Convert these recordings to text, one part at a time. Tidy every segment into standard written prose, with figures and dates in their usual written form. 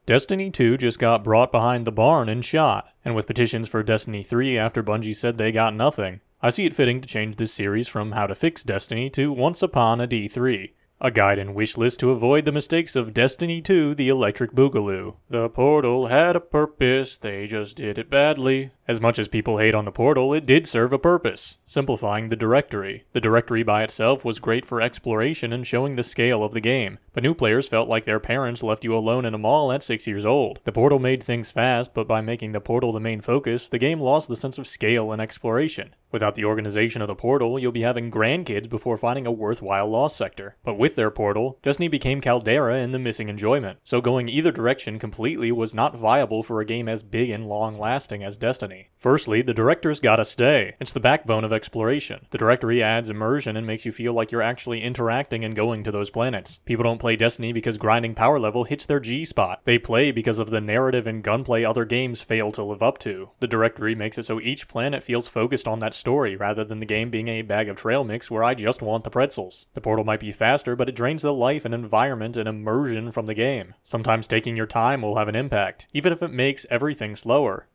Destiny 2 just got brought behind the barn and shot, and with petitions for Destiny 3 after Bungie said they got nothing, I see it fitting to change this series from How to Fix Destiny to Once Upon a D3. A guide and wish list to avoid the mistakes of Destiny 2 The Electric Boogaloo. The portal had a purpose, they just did it badly. As much as people hate on the portal, it did serve a purpose, simplifying the directory. The directory by itself was great for exploration and showing the scale of the game, but new players felt like their parents left you alone in a mall at 6 years old. The portal made things fast, but by making the portal the main focus, the game lost the sense of scale and exploration. Without the organization of the portal, you'll be having grandkids before finding a worthwhile lost sector. But with their portal, Destiny became Caldera and the missing enjoyment, so going either direction completely was not viable for a game as big and long-lasting as Destiny. Firstly, the director's gotta stay. It's the backbone of exploration. The directory adds immersion and makes you feel like you're actually interacting and going to those planets. People don't play Destiny because grinding power level hits their G-spot. They play because of the narrative and gunplay other games fail to live up to. The directory makes it so each planet feels focused on that story rather than the game being a bag of trail mix where I just want the pretzels. The portal might be faster, but it drains the life and environment and immersion from the game. Sometimes taking your time will have an impact, even if it makes everything slower.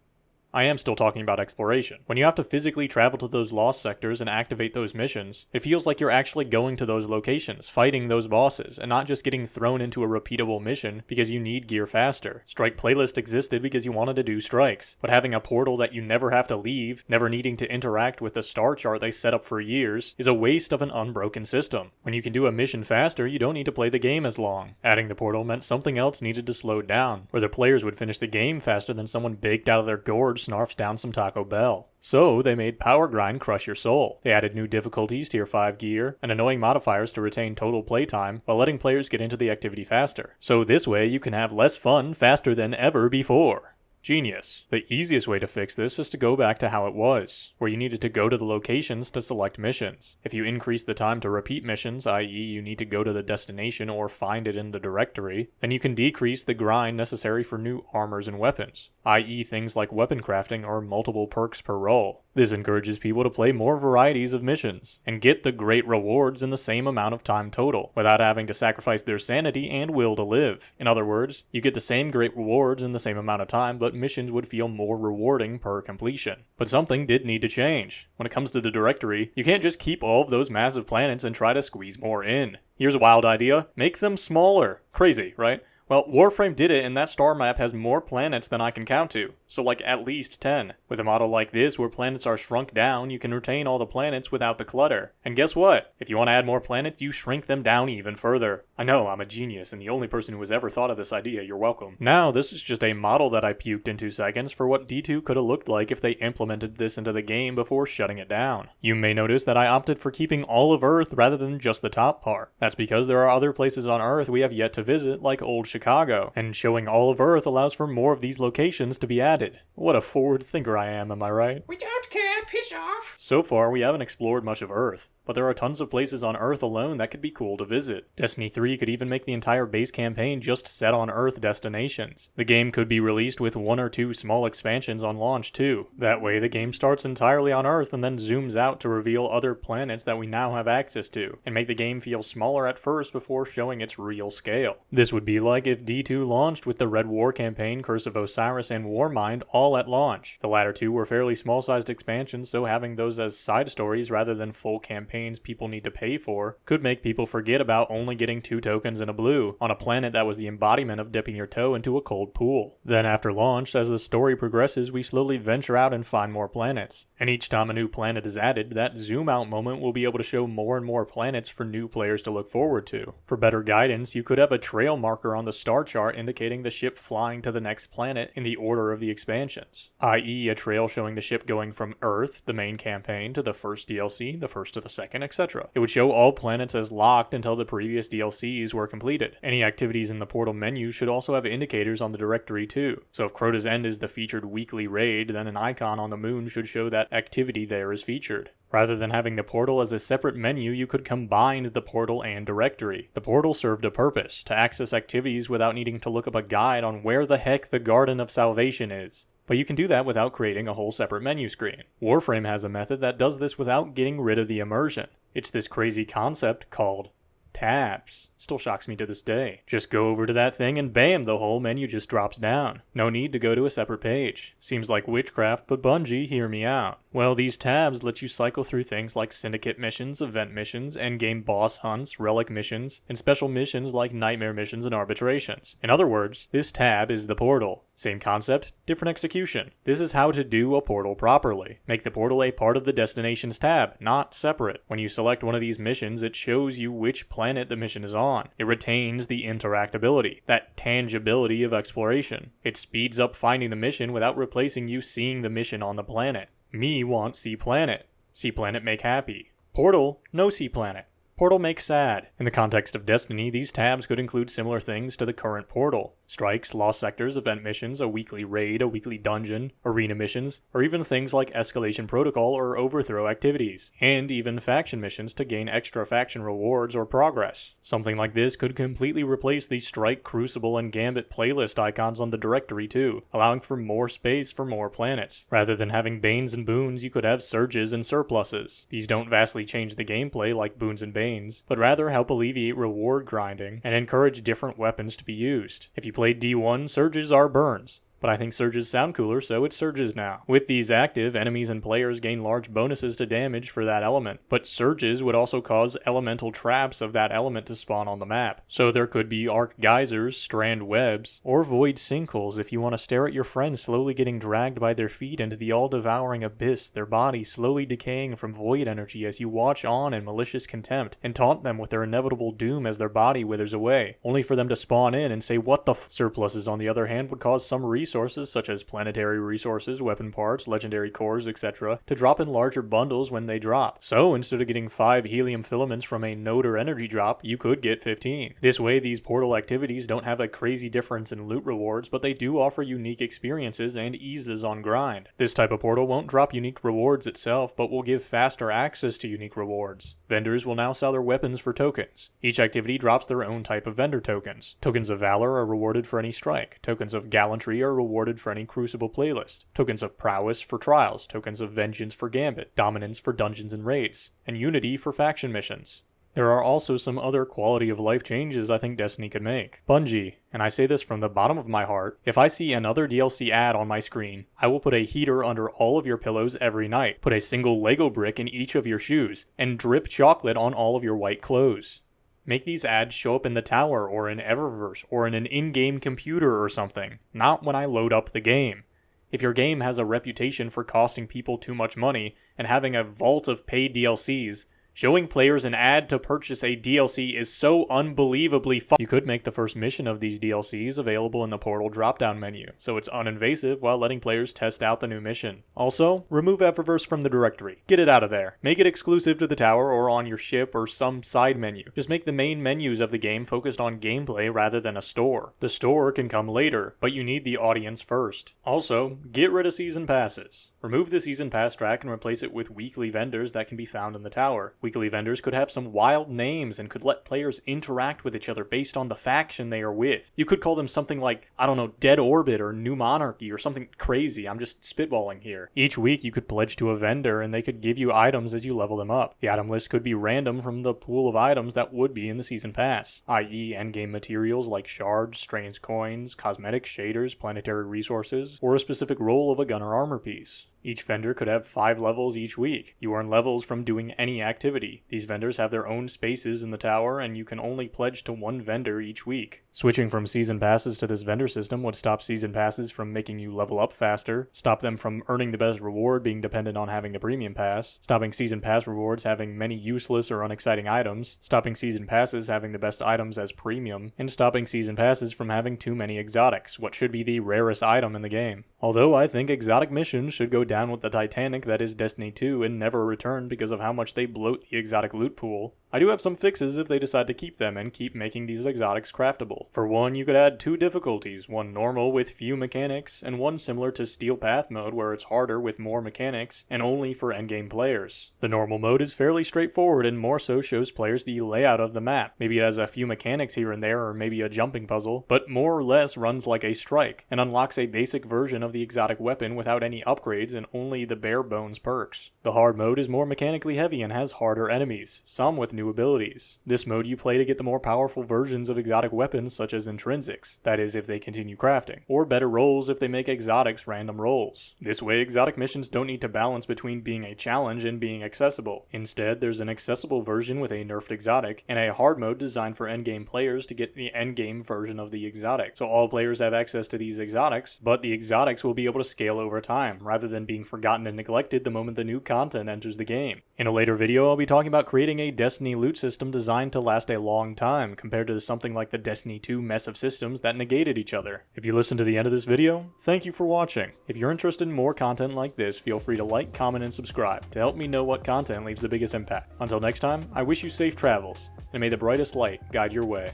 I am still talking about exploration. When you have to physically travel to those lost sectors and activate those missions, it feels like you're actually going to those locations, fighting those bosses, and not just getting thrown into a repeatable mission because you need gear faster. Strike Playlist existed because you wanted to do strikes, but having a portal that you never have to leave, never needing to interact with the star chart they set up for years, is a waste of an unbroken system. When you can do a mission faster, you don't need to play the game as long. Adding the portal meant something else needed to slow down, or the players would finish the game faster than someone baked out of their gorge snarfs down some Taco Bell. So they made Power Grind crush your soul. They added new difficulties, tier 5 gear, and annoying modifiers to retain total playtime while letting players get into the activity faster. So this way you can have less fun faster than ever before. Genius. The easiest way to fix this is to go back to how it was, where you needed to go to the locations to select missions. If you increase the time to repeat missions, i.e. you need to go to the destination or find it in the directory, then you can decrease the grind necessary for new armors and weapons, i.e. things like weapon crafting or multiple perks per roll. This encourages people to play more varieties of missions, and get the great rewards in the same amount of time total, without having to sacrifice their sanity and will to live. In other words, you get the same great rewards in the same amount of time, but missions would feel more rewarding per completion. But something did need to change. When it comes to the directory, you can't just keep all of those massive planets and try to squeeze more in. Here's a wild idea. Make them smaller. Crazy, right? Well, Warframe did it, and that star map has more planets than I can count to, so like at least 10. With a model like this, where planets are shrunk down, you can retain all the planets without the clutter. And guess what? If you want to add more planets, you shrink them down even further. I know, I'm a genius, and the only person who has ever thought of this idea, you're welcome. Now, this is just a model that I puked in 2 seconds for what D2 could have looked like if they implemented this into the game before shutting it down. You may notice that I opted for keeping all of Earth rather than just the top part. That's because there are other places on Earth we have yet to visit, like Old Chicago, and showing all of Earth allows for more of these locations to be added. What a forward thinker I am I right? We don't care, piss off! So far, we haven't explored much of Earth, but there are tons of places on Earth alone that could be cool to visit. Destiny 3 could even make the entire base campaign just set on Earth destinations. The game could be released with 1 or 2 small expansions on launch too. That way the game starts entirely on Earth and then zooms out to reveal other planets that we now have access to, and make the game feel smaller at first before showing its real scale. This would be like if D2 launched with the Red War campaign, Curse of Osiris, and Warmind all at launch. The latter two were fairly small-sized expansions, so having those as side stories rather than full campaigns people need to pay for could make people forget about only getting 2 tokens and a blue on a planet that was the embodiment of dipping your toe into a cold pool. Then after launch, as the story progresses, we slowly venture out and find more planets. And each time a new planet is added, that zoom out moment will be able to show more and more planets for new players to look forward to. For better guidance, you could have a trail marker on the star chart indicating the ship flying to the next planet in the order of the expansions, i.e. a trail showing the ship going from Earth, the main campaign, to the first DLC, the first to the second, etc. It would show all planets as locked until the previous DLCs were completed. Any activities in the portal menu should also have indicators on the directory too. So if Crota's End is the featured weekly raid, then an icon on the moon should show that activity there is featured. Rather than having the portal as a separate menu, you could combine the portal and directory. The portal served a purpose, to access activities without needing to look up a guide on where the heck the Garden of Salvation is. But you can do that without creating a whole separate menu screen. Warframe has a method that does this without getting rid of the immersion. It's this crazy concept called Tabs. Still shocks me to this day. Just go over to that thing and bam, the whole menu just drops down. No need to go to a separate page. Seems like witchcraft, but Bungie, hear me out. Well, these tabs let you cycle through things like syndicate missions, event missions, endgame boss hunts, relic missions, and special missions like nightmare missions and arbitrations. In other words, this tab is the portal. Same concept, different execution. This is how to do a portal properly. Make the portal a part of the destinations tab, not separate. When you select one of these missions, it shows you which planet the mission is on. It retains the interactability, that tangibility of exploration. It speeds up finding the mission without replacing you seeing the mission on the planet. Me want see planet. See planet make happy. Portal, no see planet. Portal make sad. In the context of Destiny, these tabs could include similar things to the current portal. Strikes, lost sectors, event missions, a weekly raid, a weekly dungeon, arena missions, or even things like escalation protocol or overthrow activities, and even faction missions to gain extra faction rewards or progress. Something like this could completely replace the Strike, Crucible, and Gambit playlist icons on the directory too, allowing for more space for more planets. Rather than having Banes and Boons, you could have Surges and Surpluses. These don't vastly change the gameplay like Boons and Banes, but rather help alleviate reward grinding and encourage different weapons to be used. If you played D1, Surges are burns, but I think Surges sound cooler, so it's Surges now. With these active, enemies and players gain large bonuses to damage for that element, but Surges would also cause elemental traps of that element to spawn on the map. So there could be arc geysers, strand webs, or void sinkholes if you want to stare at your friends slowly getting dragged by their feet into the all-devouring abyss, their bodies slowly decaying from void energy as you watch on in malicious contempt, and taunt them with their inevitable doom as their body withers away, only for them to spawn in and say what the f. Surpluses, on the other hand, would cause some resources such as planetary resources, weapon parts, legendary cores, etc. to drop in larger bundles when they drop. So instead of getting 5 helium filaments from a node or energy drop, you could get 15. This way these portal activities don't have a crazy difference in loot rewards, but they do offer unique experiences and eases on grind. This type of portal won't drop unique rewards itself, but will give faster access to unique rewards. Vendors will now sell their weapons for tokens. Each activity drops their own type of vendor tokens. Tokens of valor are rewarded for any strike. Tokens of gallantry are rewarded for any Crucible playlist. Tokens of prowess for trials. Tokens of vengeance for gambit. Dominance for dungeons and raids. And unity for faction missions. There are also some other quality of life changes I think Destiny could make. Bungie, and I say this from the bottom of my heart, if I see another DLC ad on my screen, I will put a heater under all of your pillows every night, put a single Lego brick in each of your shoes, and drip chocolate on all of your white clothes. Make these ads show up in the tower or in Eververse or in an in-game computer or something, not when I load up the game. If your game has a reputation for costing people too much money and having a vault of paid DLCs, showing players an ad to purchase a DLC is so unbelievably fun. You could make the first mission of these DLCs available in the portal drop-down menu, so it's uninvasive while letting players test out the new mission. Also, remove Eververse from the directory. Get it out of there. Make it exclusive to the tower or on your ship or some side menu. Just make the main menus of the game focused on gameplay rather than a store. The store can come later, but you need the audience first. Also, get rid of season passes. Remove the season pass track and replace it with weekly vendors that can be found in the tower. Weekly vendors could have some wild names and could let players interact with each other based on the faction they are with. You could call them something like, I don't know, Dead Orbit or New Monarchy or something crazy. I'm just spitballing here. Each week you could pledge to a vendor and they could give you items as you level them up. The item list could be random from the pool of items that would be in the season pass, i.e. endgame materials like shards, strange coins, cosmetics, shaders, planetary resources, or a specific role of a gun or armor piece. Each vendor could have 5 levels each week. You earn levels from doing any activity. These vendors have their own spaces in the tower, and you can only pledge to one vendor each week. Switching from season passes to this vendor system would stop season passes from making you level up faster, stop them from earning the best reward being dependent on having the premium pass, stopping season pass rewards having many useless or unexciting items, stopping season passes having the best items as premium, and stopping season passes from having too many exotics, what should be the rarest item in the game. Although I think exotic missions should go down with the Titanic that is Destiny 2 and never return because of how much they bloat the exotic loot pool, I do have some fixes if they decide to keep them and keep making these exotics craftable. For one, you could add 2 difficulties, one normal with few mechanics, and one similar to Steel Path mode where it's harder with more mechanics and only for endgame players. The normal mode is fairly straightforward and more so shows players the layout of the map. Maybe it has a few mechanics here and there or maybe a jumping puzzle, but more or less runs like a strike and unlocks a basic version of the exotic weapon without any upgrades and only the bare bones perks. The hard mode is more mechanically heavy and has harder enemies, some with new new abilities. This mode you play to get the more powerful versions of exotic weapons such as intrinsics, that is if they continue crafting, or better rolls if they make exotics random rolls. This way exotic missions don't need to balance between being a challenge and being accessible. Instead, there's an accessible version with a nerfed exotic, and a hard mode designed for endgame players to get the endgame version of the exotic. So all players have access to these exotics, but the exotics will be able to scale over time, rather than being forgotten and neglected the moment the new content enters the game. In a later video, I'll be talking about creating a Destiny loot system designed to last a long time, compared to something like the Destiny 2 mess of systems that negated each other. If you listened to the end of this video, thank you for watching. If you're interested in more content like this, feel free to like, comment, and subscribe to help me know what content leaves the biggest impact. Until next time, I wish you safe travels, and may the brightest light guide your way.